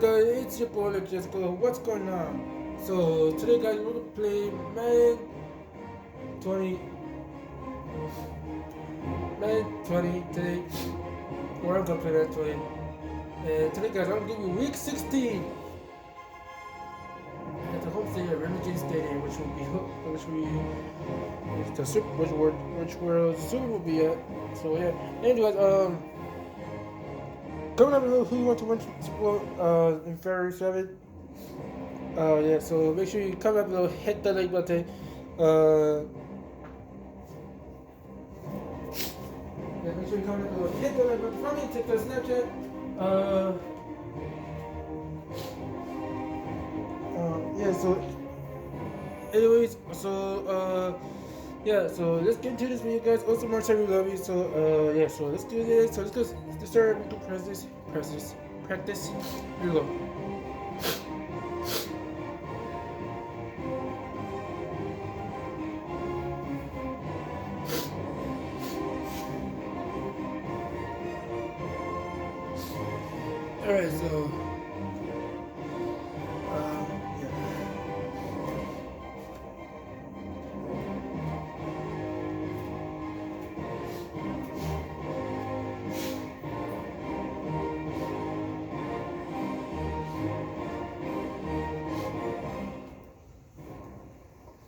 guys? It's your boy Jessica. What's going on? So today, guys, we're gonna play Madden 20, Madden 20 today. We're gonna play Madden 20. And today, guys, I'm gonna give you Week 16 at the home stadium, Raymond James Stadium, which where the Super Bowl will be at. So yeah. Anyways, comment down below who you want to win Super Bowl in February 7th. Yeah, so make sure you comment below, hit the like button. Yeah, make sure you comment below, hit the like button for me, take the Snapchat. Yeah, so anyways, yeah, so let's get into this video, guys. Also, more time, we love you. So yeah, so let's do this. So let's start. We can practice. Here we go. All right, so yeah.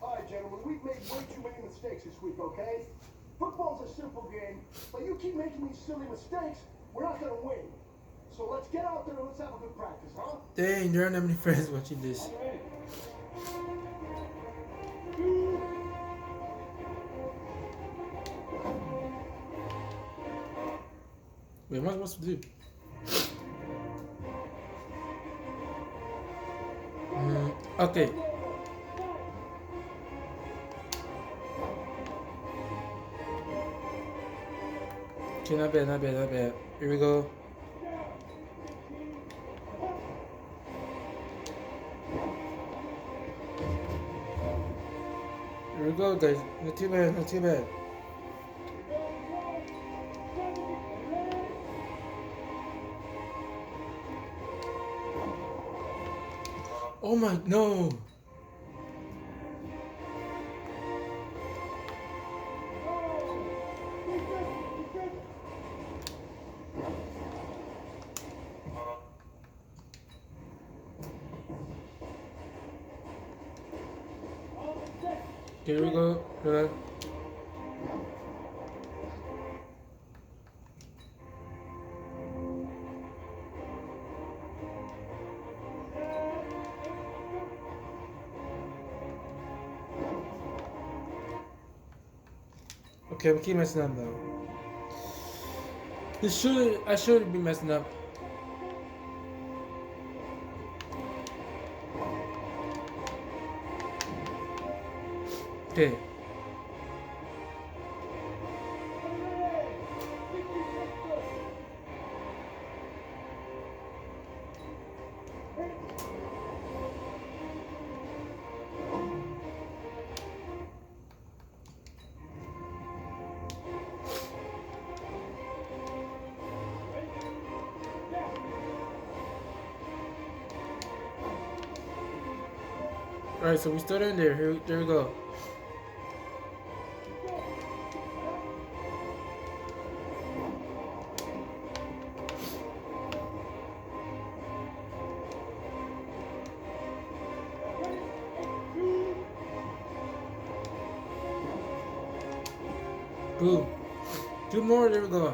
All right, gentlemen, we've made way too many mistakes this week, okay? Football's a simple game, but you keep making these silly mistakes, we're not gonna win. So let's get out there and let's have a good practice, huh? Dang, there aren't that many friends watching this. Wait, what am I supposed to do? Okay. Okay, not bad. Here we go. Here we go, guys. Not too bad. Oh my, no. Here we go. Okay, we keep messing up though. I should be messing up. Okay. Alright, so we started in there. There we go. Boom. Two more, there we go.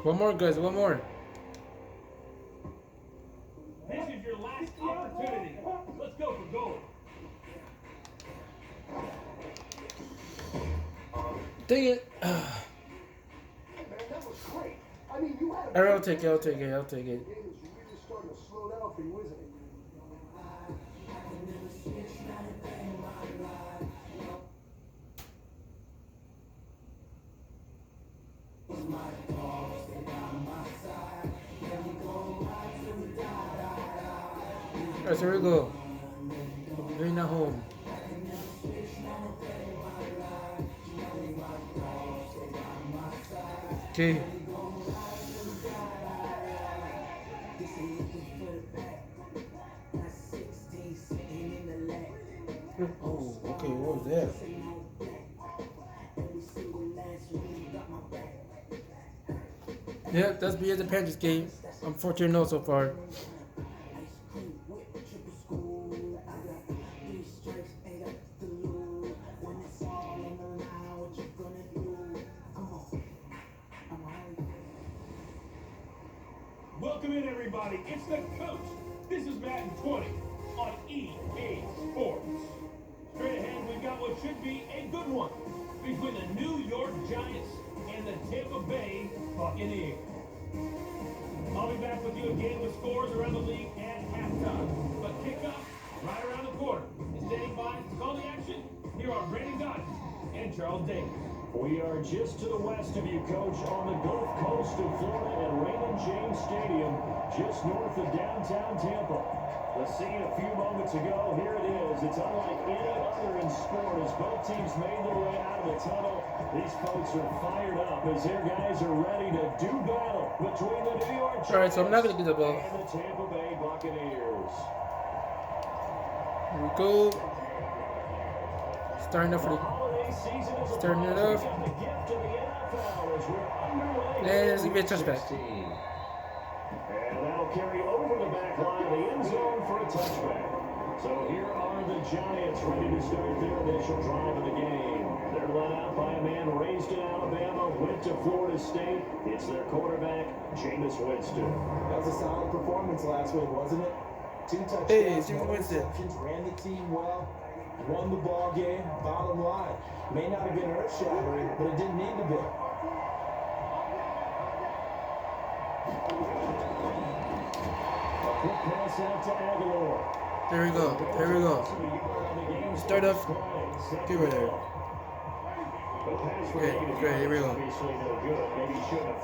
One more, guys, one more. This is your last opportunity. Let's go for gold. Dang it. Man, that was great. I mean, you had a... Alright, I'll take it. The game is really starting to slow down for you, isn't it? Alright, so here we go. Going at home. Okay. Oh, okay, what was that? Yeah, that's the end of the Panthers game. I'm 14-0 so far. Welcome in, everybody. It's the coach. This is Madden 20 on EA Sports. Straight ahead, we've got what should be a good one between the New York Giants and the Tampa Bay Buccaneers. I'll be back with you again with scores around the league at halftime. But kickoff right around the corner. And standing by to call the action, here are Brandon Gaudin and Charles Davis. We are just to the west of you, Coach, on the Gulf Coast of Florida at Raymond James Stadium, just north of downtown Tampa. The scene a few moments ago, here it is. It's unlike any other in sport as both teams made their way out of the tunnel. These folks are fired up as their guys are ready to do battle between the New York Giants Alright, so I'm not going to get the ball. and the Tampa Bay Buccaneers. Here we go. Starting off for the. Starting it off. And it's going to be a touchback. And that'll carry over the back line of the end zone for a touchback. So here are the Giants ready to start their initial drive of the game. They're led out by a man raised in Alabama, went to Florida State. It's their quarterback, Jameis Winston. That was a solid performance last week, wasn't it? 2 touchdowns, Hey, no Jameis Winston. interceptions, ran the team well, won the ball game. Bottom line, may not have been earth-shattering, but it didn't need to be. A quick pass out to Aguilar. There we go. There we go. Start off. Get rid of it. Great, here we go.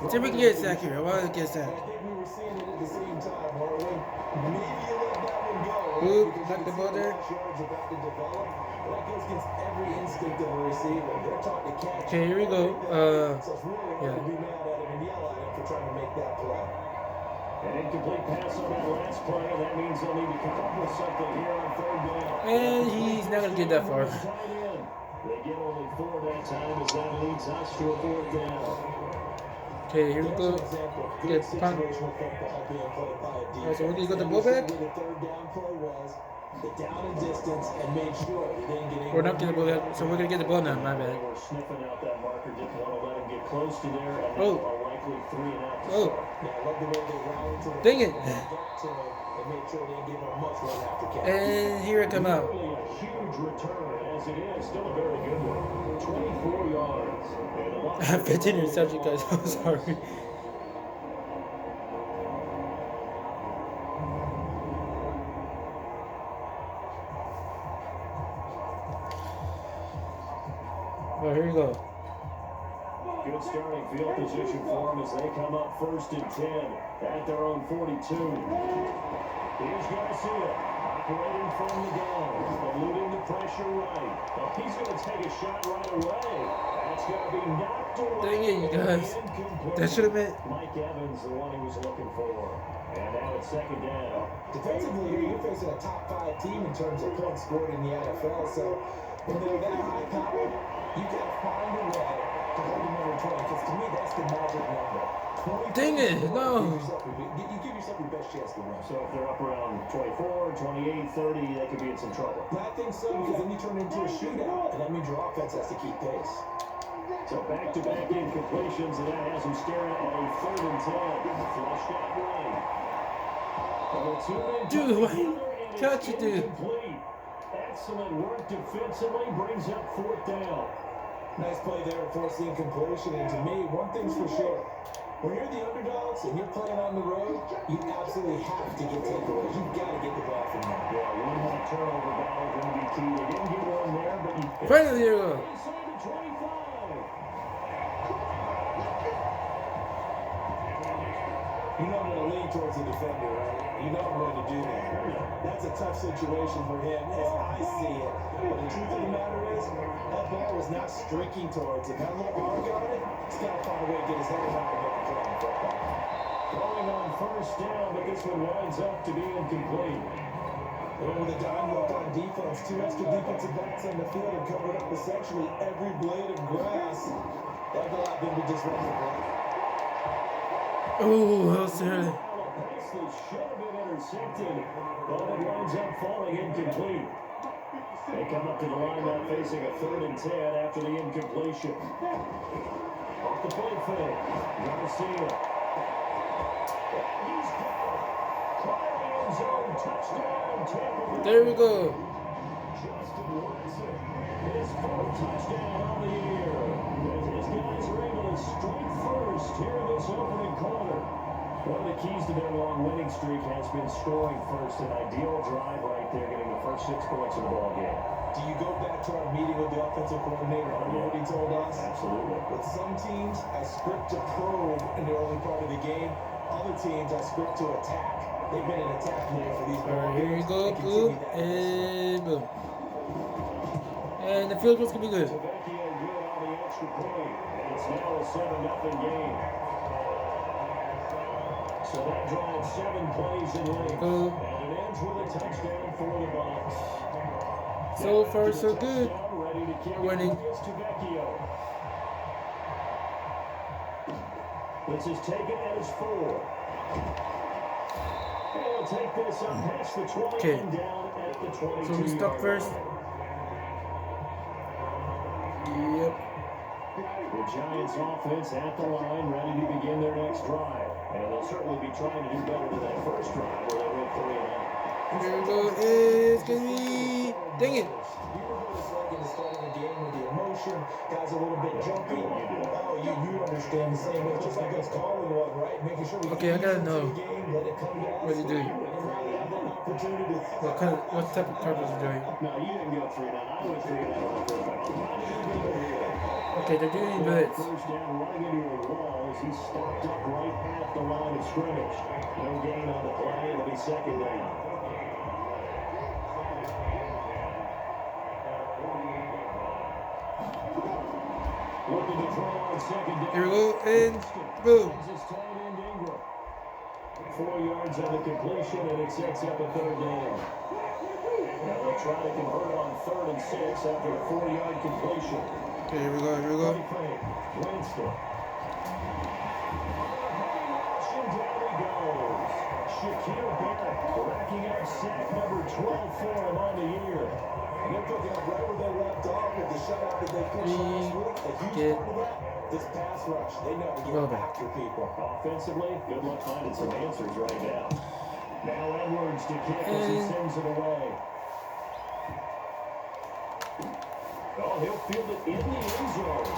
Let's see if we can get a sack here. I want to get a sack. I think we were seeing it at the same time, weren't we? Maybe you let that one go. Oop, because knocked you the ball see there. rush yards about to develop. But that goes against every instinct of a receiver. They're taught to catch. Okay, here we go. So it's really hard to be mad at him and yell at him for trying to make that play. An incomplete pass on that last play. That means they'll need to come up with something here on third down. And he's not going to get that far. They get only 4 that time as that leads us to a 4th down. Okay, here we There's go. an example of good Get punt. situational football being played by a defense. Alright, so we're gonna go to They ball back? understood where the third down play was, the down and distance, and made sure they didn't get any We're not getting the ball yet, so we're going to get the ball now. My They bad. were sniffing out that marker, didn't want to let him get close to there, and Oh. now a likely 3 and out to Oh. start. Yeah, I love the way they rallied to the Dang it. got to him and made sure they didn't give him much run after catch. And here it come out. Really a huge return, as it is still a very good one. 24 yards. And a lot of 15 interception, guys. I'm sorry. Well, here we go. Good starting field position for them as they come up 1st and 10 at their own 42. Here's Garcia operating from the gun, eluding the pressure right. Oh, he's going to take a shot right away. That's going to be knocked away. Dang it, you guys. That should have been. Mike Evans, the one he was looking for. And now it's 2nd down. Defensively, here you're facing a top 5 team in terms of points scored in the NFL. So when they're that high powered, you got to find a way to hold the number 20. Because to me, that's the magic number. Dang it, no. You give yourself your best chance to win. So if they're up around 24, 28, 30, they could be in some trouble. I think so, because then you turn into a shootout, and that means your offense has to keep pace. So back-to-back incompletions, and that has them staring at a 3rd and 10. Flushed out right. Dude, catch it, dude. Excellent work defensively, brings up 4th down. Nice play there to force the incompletion, and to me, one thing's for sure. When you're the underdogs and you're playing on the road, you absolutely have to get takeaways. You've got to get the ball from them. Yeah, one more turnover battle going to be key. They didn't get one there, but you Finally, here we go. inside the 25. You know I'm going to lean towards the defender, right? You know I'm going to do that. That's a tough situation for him as I see it. But the truth of the matter is, that ball was not streaking towards him. That little arm got it. He's got to find a way to get his head around and get the football. Going on first down, but this one winds up to be incomplete. And with a dime look on defense, 2 extra defensive backs on the field and covered up essentially every blade of grass. That allowed them to disrupt the play. Oh, that was early. Pass that should have been intercepted, but it winds up falling incomplete. They come up to the line now facing a 3rd and 10 after the incompletion. Off the play fake, Garcia. He's caught. End zone touchdown, Tampa. There we go. Justin Watson, his 4th touchdown on the year. As his guys are able to strike first here in this opening quarter. One of the keys to their long winning streak has been scoring first. An ideal drive right there, getting the first 6 points of the ball game. Do you go back to our meeting with the offensive coordinator? Remember what he told us? Absolutely. With some teams, I script to probe in the early part of the game. Other teams, I script to attack. They've been in attack mode for these Alright, here we games. go. They Boom. continue that. And boom. And the field goal's gonna be good. Tavecchio good on the extra point. And it's now a 7-0 game. So that drives 7 plays in length. Go. And it ends with a touchdown for the Bucs. So far, so good. Ready to kick Winning. against Tavecchio. This is taken as 4. They'll take this up past the 20 Okay. and down at the 22. So we stuck first. Yep. The Giants offense at the line, ready to begin their next drive. And they'll certainly be trying to do better than that first drive where they went 3 and out. Here we go. It's gonna be. Dang it. You know what it's like in the start of the game with the emotion, guys a little bit jumpy. Oh, you understand the same way, just like us calling one, right? Making sure we Okay, I gotta know. game, let it come to us. What are you doing? And now they have that opportunity to What type of coverage are you doing? No, you didn't go 3 and out. I went 3 and out on the first drive. Okay, they're doing blitz. First down, running into a wall as he stopped up right at the line of scrimmage. No gain on the play. It'll be 2nd down. Looking to throw on 2nd down. Here we go. And boom. Kansas tight end Ingram. 4 yards on the completion, and it sets up a 3rd down. Now they'll try to convert on 3rd and 6 after a 4-yard completion. Okay, here we go. Here we go. Winston. And down he goes. Shaquille Barrett racking up sack number 12 for him on the year. And they're picking up right where they left off with the shutout that they pitched last week. A huge part of that, this pass rush. They know to Go get back. after people. Offensively, good luck finding some answers right now. Now Edwards to kick as he And- sends it away. Oh, he'll field it in the end zone.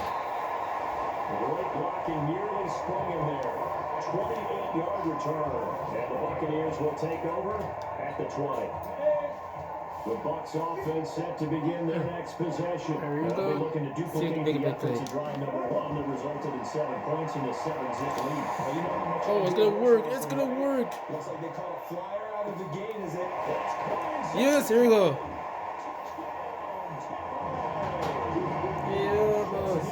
Great blocking nearly sprung him there. 28-yard return. And the Buccaneers will take over at the 20. The Bucs offense set to begin their next possession. There you They'll go. be looking to See if they duplicate can make a the big play. offensive drive number 1 that resulted in 7 points and a 7-zip lead. Well, you know how much Oh, it's gonna work. It's gonna work. looks like they caught a flyer out of the gate. Is it? Yes, here we go. Yeah, boss.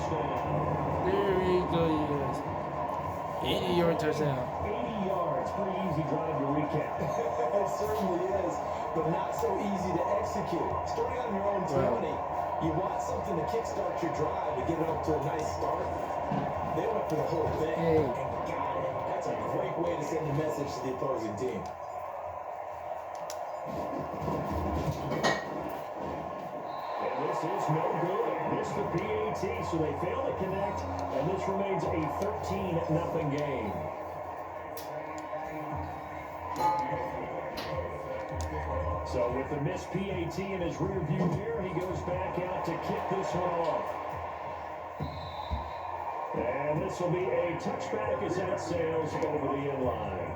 There we go, you guys. 80-yard touchdown. 80 yards, pretty easy drive to recap. It certainly is, but not so easy to execute. Starting on your own 20, you want something to kickstart your drive to get it up to a nice start. They went for the whole thing Hey. and got it. That's a great way to send a message to the opposing team. And this is no good. Missed the PAT, so they fail to connect, and this remains a 13-0 game. So with the missed PAT in his rearview mirror, he goes back out to kick this one off. And this will be a touchback as that sails over the end line.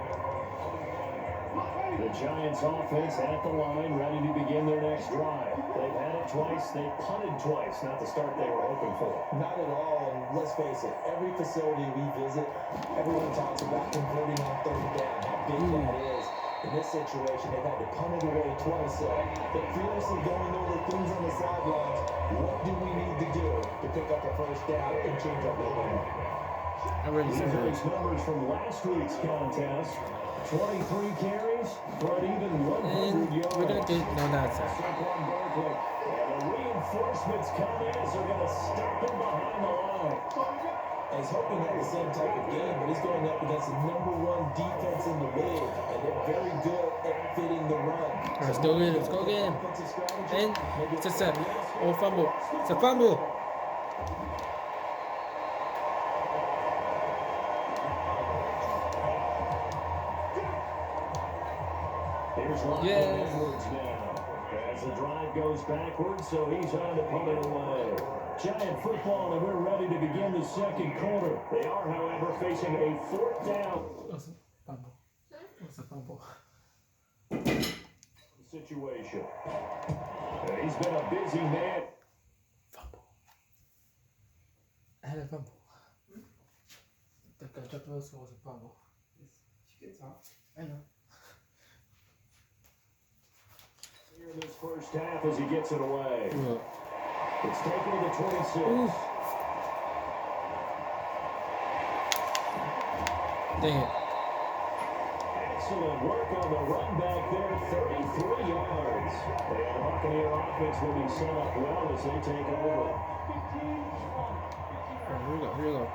The Giants offense at the line, ready to begin their next drive. They've had it twice, they punted twice, not the start they were hoping for. Not at all, and let's face it, every facility we visit, everyone talks about converting on third down, how big that is. In this situation, they've had to punt it away twice, so they're furiously going over things on the sidelines. What do we need to do to pick up a first down and change our momentum? I already These said are that. his numbers from last week's contest. 23 carries for an even 100 yards. We're gonna get no that's it. Saquon Barkley. And the reinforcements come in as they're going to stop him behind the line. And he's hoping to have the same type of game, but he's going up against the #1 defense in the league, and they're very good at fitting the run. Let's go get him. Let's go get him. And it's a set. Oh, fumble. It's a fumble. Here's Lachlan Yes. Edwards now. As the drive goes backwards, so he's on to punt it away. Giant football, and we're ready to begin the second quarter. They are, however, facing a fourth down What's a fumble? What's a fumble? situation. And he's been a busy man. Fumble. I had a fumble. The guy dropped was a fumble. She can talk. I know. Here in this first half as he gets it away. Look. It's taken to the 26. Ooh. Dang it. Excellent work on the run back there, 33 yards. And the Buccaneer offense will be set up well as they take over. Oh, here we go. Here we go.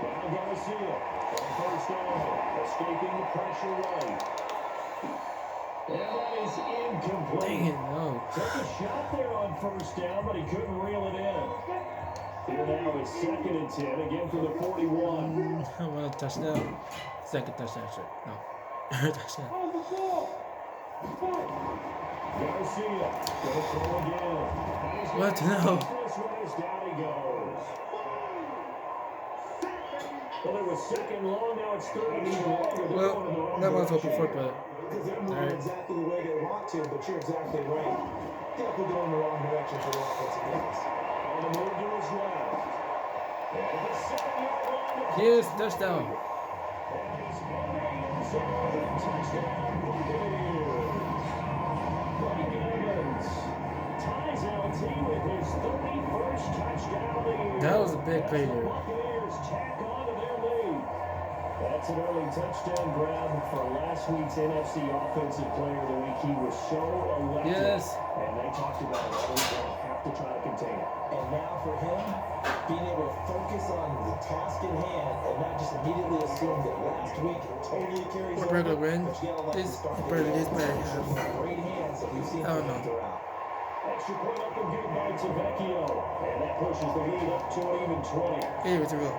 Now Garcia on first down, escaping the pressure right. And that is incomplete. Dang it, no. Took a shot there on first down, but he couldn't reel it in. Here now is 2nd and 10, again for the 41. I want a touchdown. Second touchdown, sure. No. Touchdown. Garcia goes throw again. What? No. This one is down he goes. Well, it was second long, now it's third and even longer. They're going in the Well, wrong that was direction. hoping for, but Because they're moving Alright. exactly the way they want to, but you're exactly right. Definitely going the wrong direction for the offensive guys. On the move to his left. And the 7-yard line. yes, touchdown. And he's in the end zone. Touchdown, Buccaneers. Mike Evans ties LT with his 31st touchdown of the year. That was a big play As the there. Buccaneers tack on to their lead. That's an early touchdown grab for last week's NFC Offensive Player of the Week. He was so electric. Yes. And they talked about it. We're going to have to try to contain it. And now for him, being able to focus on the task in hand and not just immediately assume that last week totally carries What over. regular win but you gotta let is him start to better get this better. great hands that we've seen I don't from him know. throughout. Extra point up and good by Tavecchio. And that pushes the lead up to an even 20. Hey, what's it real?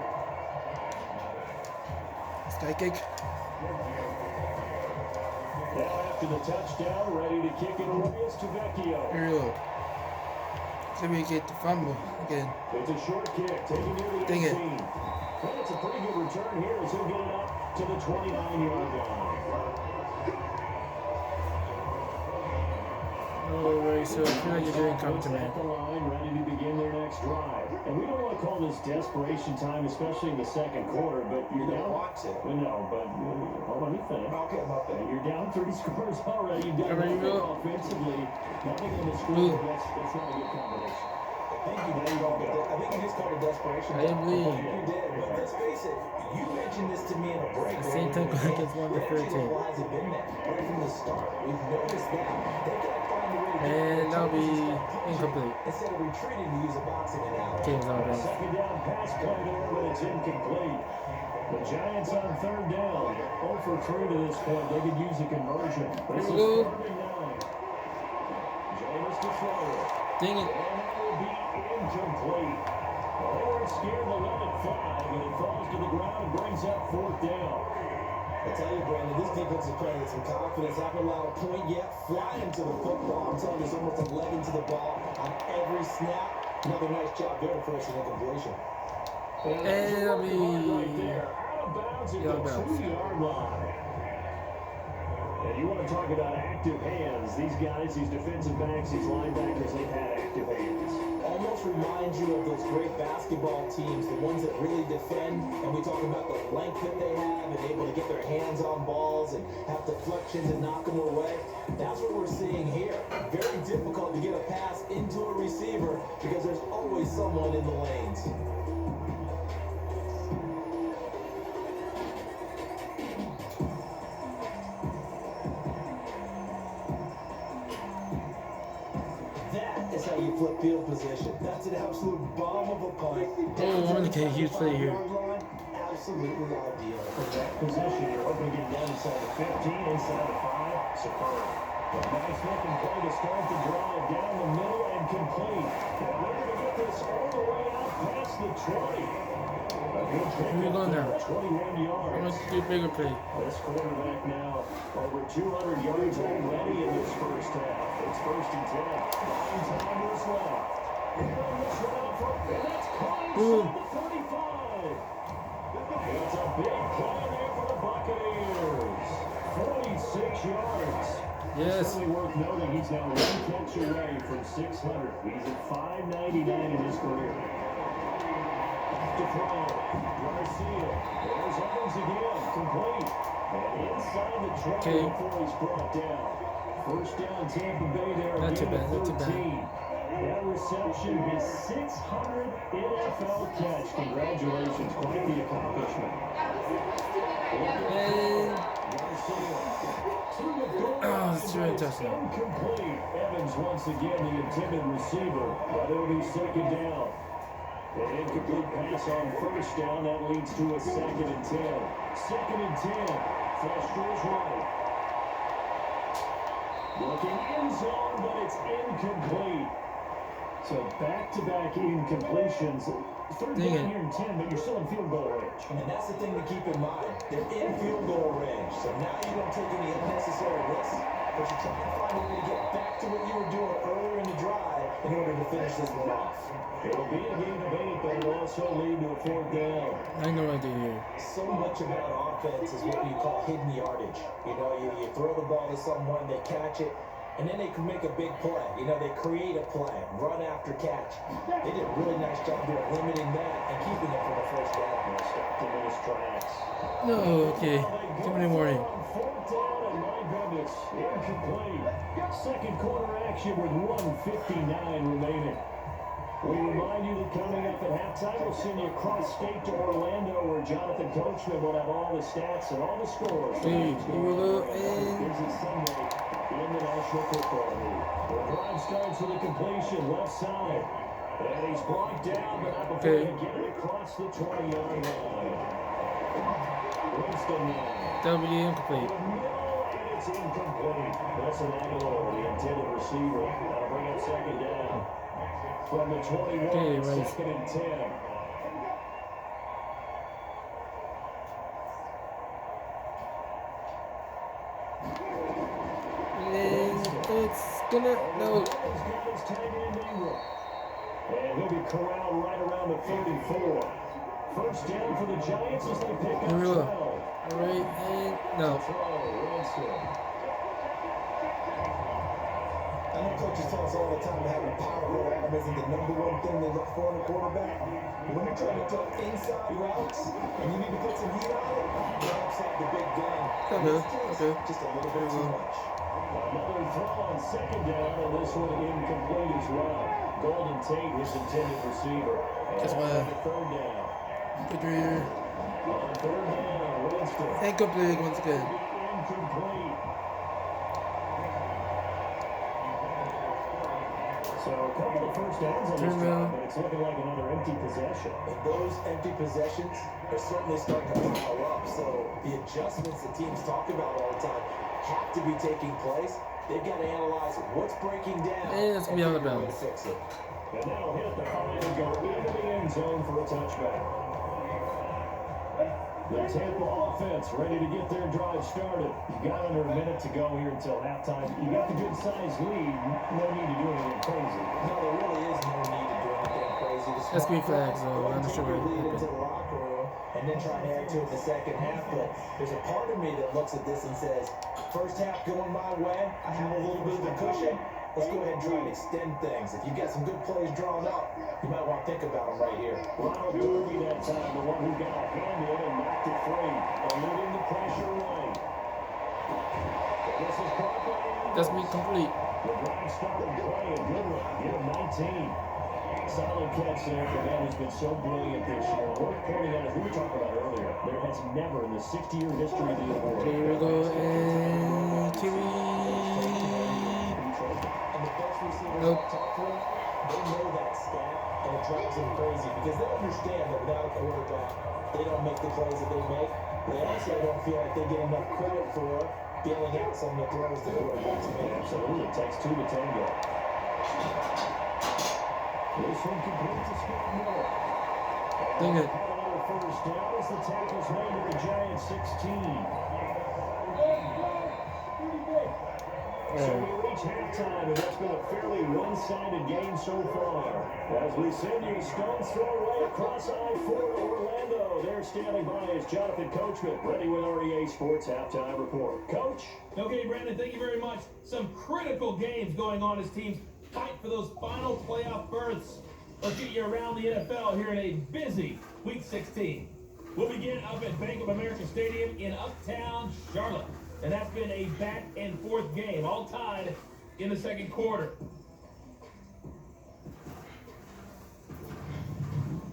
Sky kick. Now after the touchdown, ready to kick it away is Tavecchio. Here we go. So we get the fumble again. It's a short kick, taking near the Dang it. 18. And it's a pretty good return here as he'll get it up to the 29-yard line. Alright, so I feel like you're doing come to me. At the line, ready to begin their next drive. And we don't want to call this desperation time, especially in the second quarter, but you're You don't down. want to. Well, no, but hold on, you finish. Okay, I'm up And there. you're down 3 scores already. You've done Already nothing will. offensively. Nothing on the Ooh. score. That's not a good combination. I think you just called it desperation. I believe. You did, but let's face it. You mentioned this to me in a break. The same time earlier against today. one of the The energy 13. level hasn't been there right from the start. We've noticed that. They gotta find a way to get And the that'll be touches that punch incomplete. instead of retreating to use a boxing analogy. Game's all done. Second down pass play there, but it's incomplete. The Giants on third down. 0 for 3 to this point. They could use a conversion. This is Here we go. 3rd and 9. Jameis to throw it. Dang it. And that will be incomplete. Well, they weren't scared to let it fly, but it falls to the ground and brings up 4th down. I tell you, Brandon, this defense is playing with some confidence. Haven't allowed a point yet. Flying into the football. I'm telling you, there's almost a leg into the ball on every snap. Another nice job there for us in incompletion. And it'll be Right there, out of bounds at out of the bounds. 2-yard line. And you want to talk about active hands. These guys, these defensive backs, these linebackers, they've had active hands. Almost reminds you of those great basketball teams, the ones that really defend, and we talk about the length that they have and able to get their hands on balls and have deflections and knock them away. That's what we're seeing here. Very difficult to get a pass into a receiver because there's always someone in the lanes. That is how you flip field position. That's an absolute bomb of a punt. Oh, I'm gonna huge play here. Absolutely ideal. From that position, you're hoping to get down inside the 15, inside the 5. Superb. A nice looking play to start the drive down the middle and complete. And they're going to get this all the way out past the 20. A good pick Where you going now? 21 I'm yards. gonna do a bigger play. This quarterback now over 200 yards already in this first half. It's 1st and 10. 9 timers left. And this one out for, and that's caught Boom. inside the 35. It's a big play there for the Buccaneers. 46 yards. Yes. Certainly worth noting he's now one catch away from 600. He's at 599 in his career. To throw. Garcia. There's Evans again. Complete. And inside the 20 Okay. before he's brought down. First down Tampa Bay there. Not too again bad, at not too bad. 13. That reception, his 600 NFL catch. Congratulations. Quite the accomplishment. And oh, it's very touchdown. Incomplete. Evans once again the intended receiver, but it'll be second down. An incomplete pass on first down, that leads to a 2nd and 10. 2nd and 10. Flush to his right. Looking end zone, but it's incomplete. So back-to-back incompletions. Third Dang down it. here in 10, but you're still in field goal range. And that's the thing to keep in mind. They're in field goal range. So now you don't take any unnecessary risks, but you're trying to find a way to get back to what you were doing earlier in the drive in order to finish this one off. It'll be a game of 8, but it'll also lead to a 4th down. I know what I do here. So much about offense is what you call hidden yardage. You know, you throw the ball to someone, they catch it, and then they can make a big play. You know, they create a play, run after catch. They did a really nice job here of limiting that and keeping it for the first down. Stopped him in his tracks. No, okay. Too many warning. 4th down, and my goodness, incomplete. Second quarter action with 1:59 remaining. We remind you that coming up at halftime, we'll send you across state to Orlando, where Jonathan Coachman will have all the stats and all the scores. Hey, here we go, and- Busy Sunday in the National Football League. The drive starts with a completion left side. And he's blocked down, but not before Okay. he get it across the 20-yard line. Winston now. That'll be incomplete. The middle, and it's incomplete. Nelson Aguilar, the intended receiver. That'll bring up second down. From the 21, Okay, right. 2nd and 10. And it's gonna no. Those guys tagging in Ingram. And he'll be corralled right around the 34. First down for the Giants as they pick up Here we 12. go. Alright, and no. Throw, Winston. I know coaches tell us all the time having powerful arm isn't the number one thing they look for in a quarterback. But when you're trying to throw inside routes and you need to put some heat on it, perhaps like the big gun. Okay, okay. Just a little bit too much. Another throw on second down, and this one incomplete as well. Golden Tate, his intended receiver. And That's why. on the third down. Good reader. On third down, Winston. Incomplete once again. Incomplete. So a couple of first downs on this Turn drive, around. but it's looking like another empty possession. And those empty possessions are certainly starting to pile up. So the adjustments that teams talk about all the time have to be taking place. They've got to analyze what's breaking down And it's gonna be out of figure a way bounds. to fix it. And that'll hit the line and go into the end zone for a touchback. The Tampa offense ready to get their drive started. You got under a minute to go here until halftime. You got the good sized lead. No need to do anything crazy. No, there really is no need to do anything crazy. The That's green smart flags, though. play, I'm not sure take your what lead into happened. the locker room and then try and add to it in the second half. But there's a part of me that looks at this and says, first half going my way, I have a little bit of a cushion. Let's go ahead and try and extend things. If you've got some good plays drawn up, you might want to think about them right here. Ronald Darby that time, the one who got a hand in and knocked it free, eluding the pressure away. This is caught by That's me complete. the drive started play, a good one. Get him 19. Solid catch there for him who's been so brilliant this year. Worth pointing out, as we were talking about earlier, there has never in the 60-year history of the award. Here we go, and Kiwi. And the best receivers Nope. on top four, they know that stat, and it drives them crazy because they understand that without a quarterback, they don't make the plays that they make. They also don't feel like they get enough credit for bailing out some of the throws the quarterbacks make. Absolutely, it takes two to tango. This one completes a Scott Miller. Dang it. Another first down as the tackle's made to the Giants 16. So we reach halftime, and that's been a fairly one-sided game so far. As we send you stone's throw right across I-4 to Orlando. There standing by is Jonathan Coachman, ready with our EA Sports Halftime Report. Coach? Okay, Brandon, thank you very much. Some critical games going on as teams fight for those final playoff berths. Let's get you around the NFL here in a busy Week 16. We'll begin up at Bank of America Stadium in Uptown Charlotte. And that's been a back-and-forth game, all tied in the second quarter.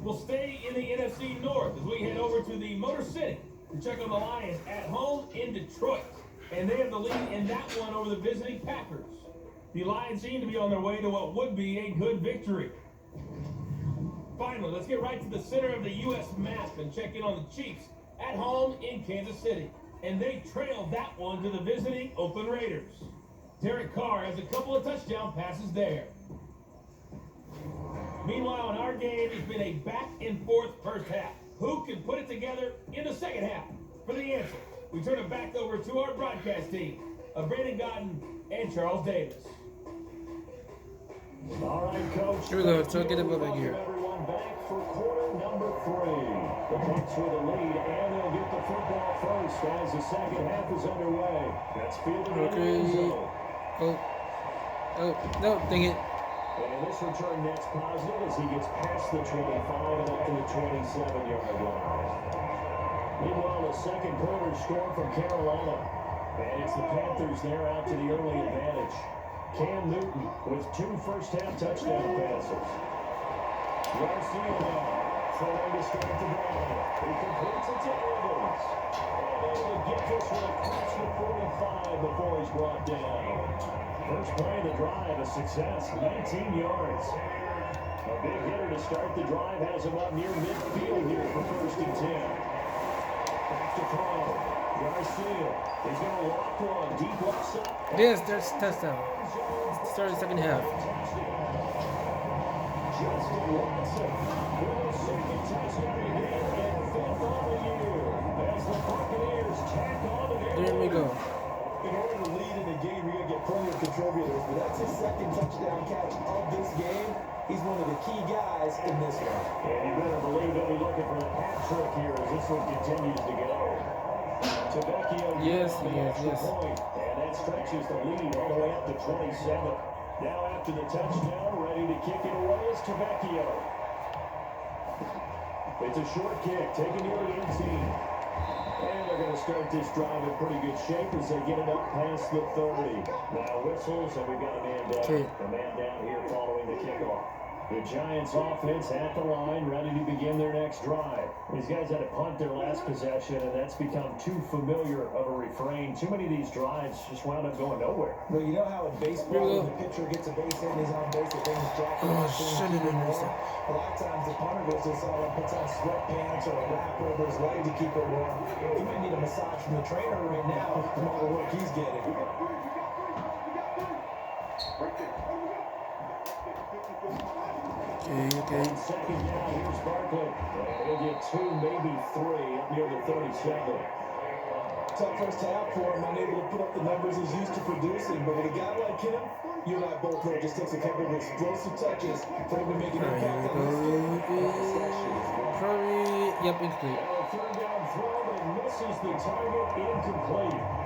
We'll stay in the NFC North as we head over to the Motor City to check on the Lions at home in Detroit. And they have the lead in that one over the visiting Packers. The Lions seem to be on their way to what would be a good victory. Finally, let's get right to the center of the U.S. map and check in on the Chiefs at home in Kansas City. And they trailed that one to the visiting Oakland Raiders. Derek Carr has a couple of touchdown passes there. Meanwhile, in our game, it's been a back-and-forth first half. Who can put it together in the second half? For the answer, we turn it back over to our broadcast team of Brandon Gotten and Charles Davis. All right, Coach. Here we go, so get him over here. Everyone back for quarter number 3. The Bucs with the lead, and they'll get the football first as the second half is underway. That's fielded in the end zone. Oh, no, dang it. And this return net's positive as he gets past the 25 and up to the 27-yard line. Meanwhile, the second quarter score from Carolina. And it's the Panthers there out to the early advantage. Cam Newton with 2 first-half touchdown passes. Garcia now throwing to start the drive. He completes it to Evans. And able to get this one across the 45 before he's brought down. First play of the drive, a success, 19 yards. A big hitter to start the drive has him up near midfield here for 1st and 10. Back to throw. Garcia is going to lock one deep left side. Yes, there's touchdown. Start the second half. Justin Watson with a second touchdown again and 5th on the year as the Buccaneers tack on to their There we go. In order to lead in a game, you're going to get plenty of contributors, but that's his second touchdown catch of this game. He's one of the key guys in this one. And you better believe they'll be looking for the hat trick here as this one continues to go. Tavecchio Yes, on the yes, extra yes. point, and that stretches the lead all the way up to 27. Now after the touchdown, ready to kick it away is Tavecchio. It's a short kick, taken near the 18. And they're going to start this drive in pretty good shape as they get it up past the 30. Now whistles, and we've got a man down. Okay. A man down here following the kickoff. The Giants offense at the line, ready to begin their next drive. These guys had to punt their last possession, and that's become too familiar of a refrain. Too many of these drives just wound up going nowhere. Well, you know how in baseball, when the pitcher gets a base hit and he's on base, it brings Jack Oh, Nicklaus shit, in I didn't more. understand. A lot of times the punter goes to someone, puts on sweatpants or a wrap over his leg to keep it warm. He might need a massage from the trainer right now from all the work he's getting. Okay. Second down, here's Barkley. And he'll get 2, maybe 3 up near the 37. Tough first half for him, unable to put up the numbers he's used to producing. But with a guy like him, you and I both know it just takes a couple of explosive touches for him to make an impact on this game. Probably, yep, incomplete. third down throw, but misses the target, incomplete.